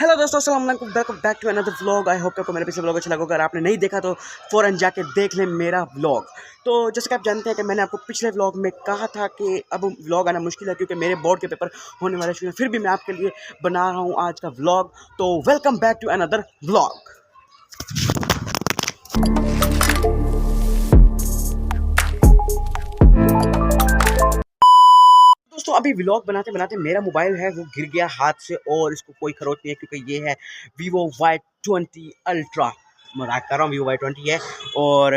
Hello दोस्तों, अस्सलाम वालेकुम, welcome back to another vlog. I hope कि आपको मेरा पिछले व्लॉग अच्छा लगा। अगर आपने नहीं देखा तो फ़ौरन जाके देख लें मेरा व्लॉग। तो जैसे कि आप जानते हैं कि मैंने आपको पिछले व्लॉग में कहा था कि अब व्लॉग आना मुश्किल है क्योंकि मेरे बोर्ड के पेपर होने वाले हैं। फिर भी मैं आपके लिए बना रहा हूँ आज का व्लॉग। तो welcome back to another vlog. दोस्तों अभी व्लॉग बनाते बनाते मेरा मोबाइल है वो गिर गया हाथ से, और इसको कोई खरोच नहीं है क्योंकि ये है Vivo Y20 Ultra। मजाक कर रहा हूँ, Vivo Y20 है और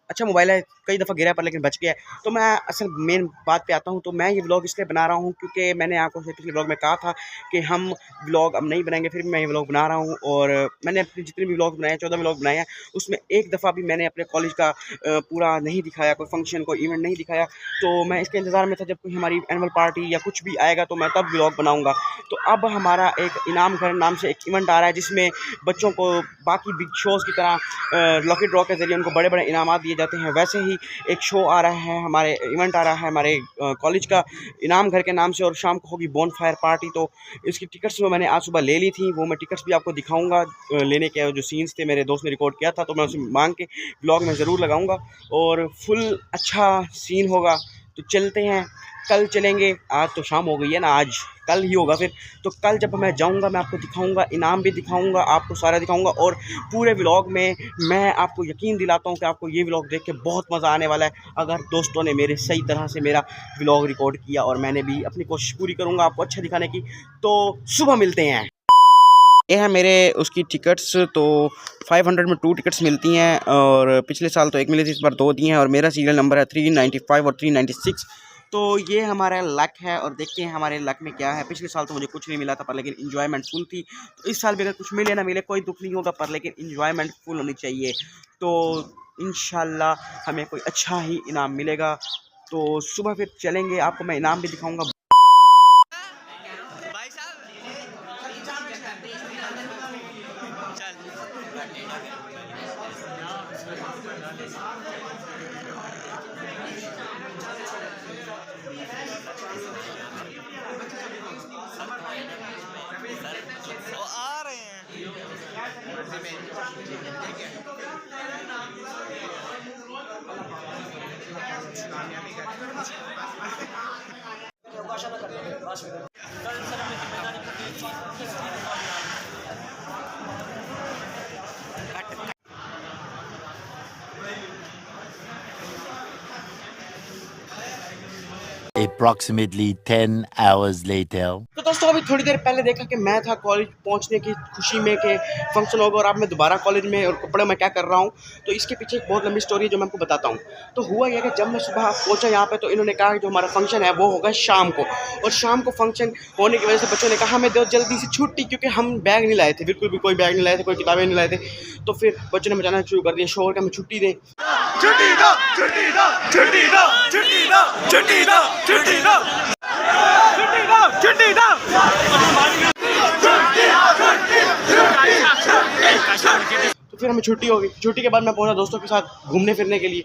अच्छा मोबाइल है। कई दफ़ा गिरा पर लेकिन बच गया है। तो मैं असल मेन बात पे आता हूँ। तो मैं ये व्लॉग इसलिए बना रहा हूँ क्योंकि मैंने आपको पिछले व्लॉग में कहा था कि हम व्लॉग अब नहीं बनाएंगे। फिर भी मैं ये व्लॉग बना रहा हूँ और मैंने अपने जितने भी व्लॉग बनाए, 14 व्लॉग बनाए हैं, उसमें एक दफ़ा भी मैंने अपने कॉलेज का पूरा नहीं दिखाया, कोई फंक्शन कोई इवेंट नहीं दिखाया। तो मैं इसके इंतज़ार में था जब कोई हमारी एनुअल पार्टी या कुछ भी आएगा तो मैं तब व्लॉग बनाऊँगा। तो अब हमारा एक इनाम घर नाम से एक इवेंट आ रहा है जिसमें बच्चों को बाकी बिग शोज़ की तरह लकी ड्रॉ के ज़रिए उनको बड़े बड़े इनामात दिए जाते हैं। वैसे ही एक शो आ रहा है, हमारे इवेंट आ रहा है हमारे कॉलेज का इनाम घर के नाम से, और शाम को होगी बोनफायर पार्टी। तो इसकी टिकट्स जो मैंने आज सुबह ले ली थी वो मैं टिकट्स भी आपको दिखाऊंगा। लेने के जो सीन्स थे मेरे दोस्त ने रिकॉर्ड किया था तो मैं उसे मांग के ब्लॉग में ज़रूर लगाऊंगा और फुल अच्छा सीन होगा। तो चलते हैं, कल चलेंगे। आज तो शाम हो गई है ना, आज कल ही होगा फिर। तो कल जब मैं जाऊंगा मैं आपको दिखाऊंगा, इनाम भी दिखाऊंगा, आपको सारा दिखाऊंगा। और पूरे व्लॉग में मैं आपको यकीन दिलाता हूं कि आपको ये व्लॉग देख के बहुत मज़ा आने वाला है अगर दोस्तों ने मेरे सही तरह से मेरा व्लॉग रिकॉर्ड किया, और मैंने भी अपनी कोशिश पूरी करूँगा आपको अच्छा दिखाने की। तो सुबह मिलते हैं। ये है मेरे उसकी टिकट्स। तो 500 में 2 टिकट्स मिलती हैं और पिछले साल तो 1 मिली थी, इस बार 2 दी हैं। और मेरा सीरियल नंबर है 395 और 396। तो ये हमारा लक है और देखते हैं हमारे लक में क्या है। पिछले साल तो मुझे कुछ नहीं मिला था पर लेकिन इन्जॉयमेंट फुल थी। तो इस साल भी अगर कुछ मिले ना मिले कोई दुख नहीं होगा, पर लेकिन इन्जॉयमेंट फुल होनी चाहिए। तो इंशाल्लाह हमें कोई अच्छा ही इनाम मिलेगा। तो सुबह फिर चलेंगे, आपको मैं इनाम भी दिखाऊँगा। Approximately 10 hours later. तो दोस्तों अभी थोड़ी देर पहले देखा कि मैं था कॉलेज पहुंचने की खुशी में कि फंक्शन होगा, और अब मैं दोबारा कॉलेज में और कपड़े में क्या कर रहा हूं। तो इसके पीछे एक बहुत लंबी स्टोरी है जो मैं आपको बताता हूं। तो हुआ यह कि जब मैं सुबह पहुंचा यहाँ पे तो इन्होंने कहा कि जो हमारा फंक्शन है वो होगा शाम को, और शाम को फंक्शन होने की वजह से बच्चों ने कहा हमें दो जल्दी से छुट्टी, क्योंकि हम बैग नहीं लाए थे, बिल्कुल भी कोई बैग नहीं लाए थे, कोई किताबें नहीं लाए थे। तो फिर बच्चों ने मचाना शुरू कर दिया शोर, का हमें छुट्टी दें, छुट्टी दो, छुट्टी दो, छुट्टी दो, छुट्टी दो, छुट्टी दो, छुट्टी दो, छुट्टी दो। तो फिर हमें छुट्टी होगी। छुट्टी के बाद मैं पहुंचा दोस्तों के साथ घूमने फिरने के लिए।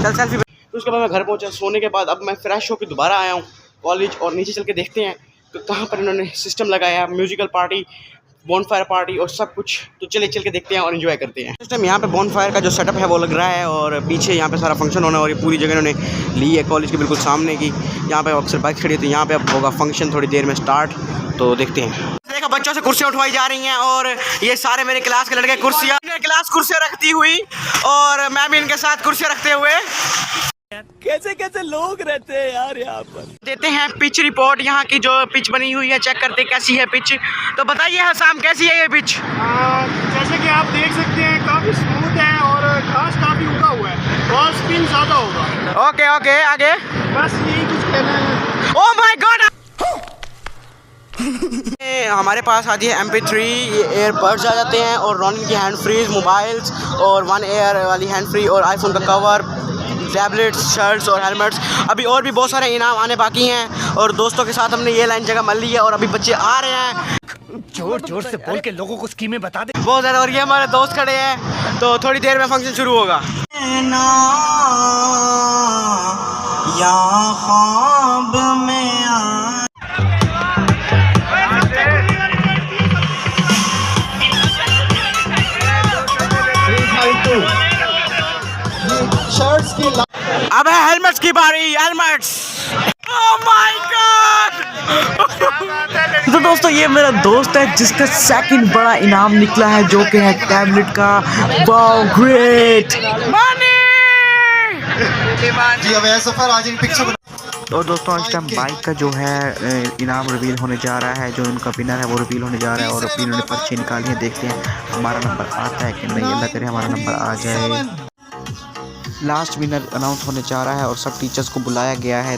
सेल्फी। तो उसके बाद मैं घर पहुंचा। सोने के बाद अब मैं फ्रेश होकर दोबारा आया हूं कॉलेज, और नीचे चल के देखते हैं तो कहाँ पर इन्होंने सिस्टम लगाया, म्यूजिकल पार्टी, बॉनफायर पार्टी और सब कुछ। तो चल के देखते हैं और एंजॉय करते हैं। इस टाइम यहाँ पे बॉनफायर का जो सेटअप है वो लग रहा है, और पीछे यहाँ पे सारा फंक्शन होना है, और ये पूरी जगह इन्होंने ली है कॉलेज के बिल्कुल सामने की। यहाँ पे अक्सर बाइक खड़ी होती है। यहाँ पे अब होगा फंक्शन थोड़ी देर में स्टार्ट। तो देखते हैं। देखा बच्चों से कुर्सियाँ उठवाई जा रही हैं, और ये सारे मेरे क्लास के लड़के कुर्सियाँ रखती हुई, और मैं भी इनके साथ कुर्सियाँ रखते हुए। कैसे कैसे लोग रहते हैं यार यहाँ पर। देते हैं पिच रिपोर्ट, यहाँ की जो पिच बनी हुई है चेक करते कैसी है पिच। तो बताइए हसाम, कैसी है ये पिच? जैसे कि आप देख सकते हैं काफ़ी स्मूथ है और घास काफ़ी उगा हुआ है और स्पिन ज़्यादा होगा। ओके ओके, आगे बस यही कुछ कहना है। Oh my God. हमारे पास आती है MP3 एयरबड्स आ जाते हैं, और रॉनिंग की हैंड फ्रीज मोबाइल्स, और 1 एयर वाली हैंड फ्री, और आईफोन का कवर, टैबलेट्स, शर्ट्स और हेलमेट्स। अभी और भी बहुत सारे इनाम आने बाकी हैं, और दोस्तों के साथ हमने ये लाइन जगह मल ली है, और अभी बच्चे आ रहे हैं। जोर जोर से बोल के लोगों को स्कीमें बता दे बहुत ज़्यादा। और ये हमारे दोस्त खड़े हैं, तो थोड़ी देर में फंक्शन शुरू होगा। या ख्वाब अबे हेलमेट्स की बारी, हेलमेट्स। Oh my God. तो दोस्तों ये मेरा दोस्त है जिसका सेकंड बड़ा इनाम निकला है जो कि है टैबलेट का। Wow great money. जी अब सफर आज इन पिक्चर। और दोस्तों इस टाइम बाइक का जो है इनाम रिवील होने जा रहा है, जो इनका विनर है वो रिवील होने जा रहा है। और अभी इन्होंने पर्ची निकाली है, देखते हैं हमारा नंबर आता है कि नहीं। अल्लाह करे हमारा नंबर आ जाए। लास्ट विनर अनाउंस होने जा रहा है और सब टीचर्स को बुलाया गया है।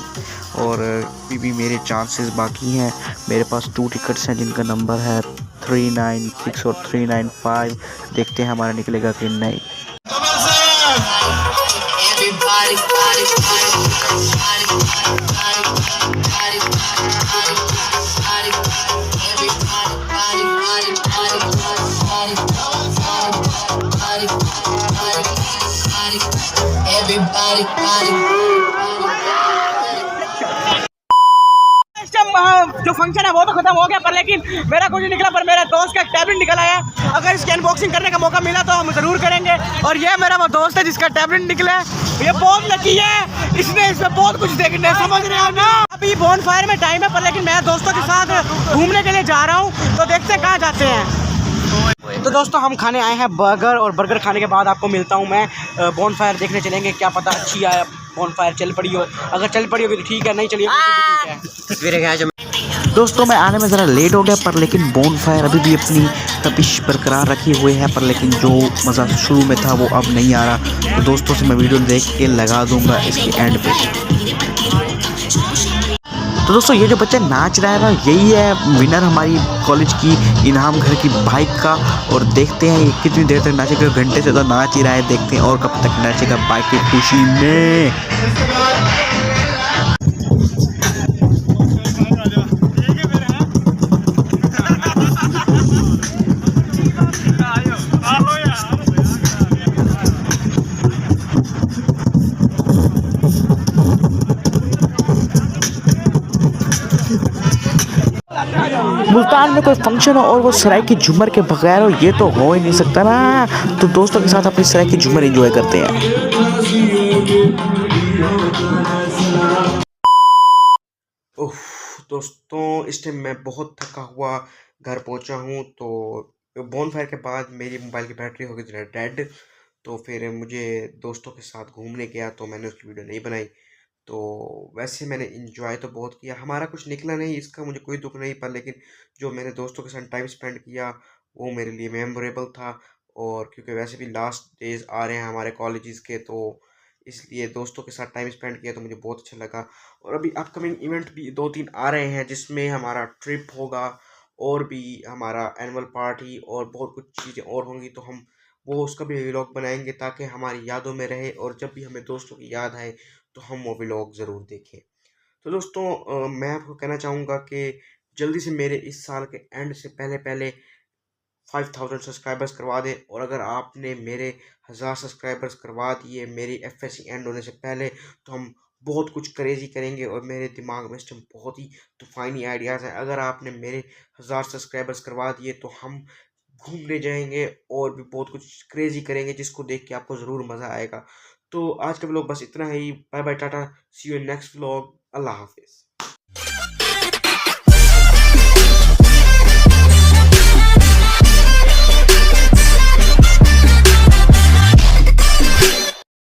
और अभी भी मेरे चांसेस बाकी हैं। मेरे पास 2 टिकट्स हैं जिनका नंबर है 396 और 395। देखते हैं हमारा निकलेगा कि नहीं। जो फंक्शन है वो तो खत्म हो गया, पर लेकिन मेरा कुछ नहीं निकला, पर मेरे दोस्त का टैबलेट निकल आया। अगर इसकी अनबॉक्सिंग करने का मौका मिला तो हम ज़रूर करेंगे। और ये मेरा वो दोस्त है जिसका टैबलेट निकला है। ये बहुत लकी है, इसने इसमें बहुत कुछ देखने, समझ रहे हो ना। अभी बॉन फायर में टाइम है, पर लेकिन मैं दोस्तों के साथ घूमने के लिए जा रहा हूँ, तो देखते हैं कहाँ जाते हैं। तो दोस्तों हम खाने आए हैं बर्गर, और बर्गर खाने के बाद आपको मिलता हूँ मैं। बॉन फायर देखने चलेंगे, क्या पता अच्छी आया बॉन फायर चल पड़ी हो। अगर चल पड़ी होगी तो ठीक है, नहीं चली होगी ठीक है। दोस्तों मैं आने में ज़रा लेट हो गया, पर लेकिन बॉन फायर अभी भी अपनी तपिश बरकरार रखी हुए है। पर लेकिन जो मज़ा शुरू में था वो अब नहीं आ रहा। तो दोस्तों से मैं वीडियो देख के लगा दूंगा इसके एंड पे। तो दोस्तों ये जो बच्चा नाच रहा है ना, यही है विनर हमारी कॉलेज की इनाम घर की बाइक का। और देखते हैं ये कितनी देर तक नाचेगा, घंटे से तो नाच ही रहा है। देखते हैं और कब तक नाचेगा बाइक की खुशी में। मुल्तान में कोई फंक्शन हो और वो सराय की झूमर के बगैर हो, ये तो हो ही नहीं सकता ना। तो दोस्तों के साथ अपनी सराय की झूमर एंजॉय करते हैं। ओह दोस्तों इस टाइम मैं बहुत थका हुआ घर पहुंचा हूं। तो बॉन फायर के बाद मेरी मोबाइल की बैटरी हो गई डेड। तो फिर मुझे दोस्तों के साथ घूमने गया, तो मैंने उसकी वीडियो नहीं बनाई। तो वैसे मैंने इन्जॉय तो बहुत किया, हमारा कुछ निकला नहीं, इसका मुझे कोई दुख नहीं। पर लेकिन जो मैंने दोस्तों के साथ टाइम स्पेंड किया वो मेरे लिए मेमोरेबल था। और क्योंकि वैसे भी लास्ट डेज आ रहे हैं हमारे कॉलेजेस के, तो इसलिए दोस्तों के साथ टाइम स्पेंड किया तो मुझे बहुत अच्छा लगा। और अभी अपकमिंग इवेंट भी 2-3 आ रहे हैं जिसमें हमारा ट्रिप होगा, और भी हमारा एनुअल पार्टी और बहुत कुछ चीज़ें और होंगी। तो हम वो उसका भी व्लॉग बनाएंगे ताकि हमारी यादों में रहे, और जब भी हमें दोस्तों की याद आए तो हम वो व्लॉग ज़रूर देखें। तो दोस्तों मैं आपको कहना चाहूँगा कि जल्दी से मेरे इस साल के एंड से पहले पहले 5000 सब्सक्राइबर्स करवा दें। और अगर आपने मेरे 1000 सब्सक्राइबर्स करवा दिए मेरी एफएससी एंड होने से पहले, तो हम बहुत कुछ क्रेजी करेंगे। और मेरे दिमाग में इस टाइम बहुत ही तूफ़ानी आइडियाज़ हैं। अगर आपने मेरे 1000 सब्सक्राइबर्स करवा दिए तो हम घूमने जाएंगे और भी बहुत कुछ क्रेजी करेंगे जिसको देख के आपको ज़रूर मज़ा आएगा। तो आज का व्लॉग बस इतना ही। Bye bye, tata, see you in next vlog. अल्लाह हाफिज़।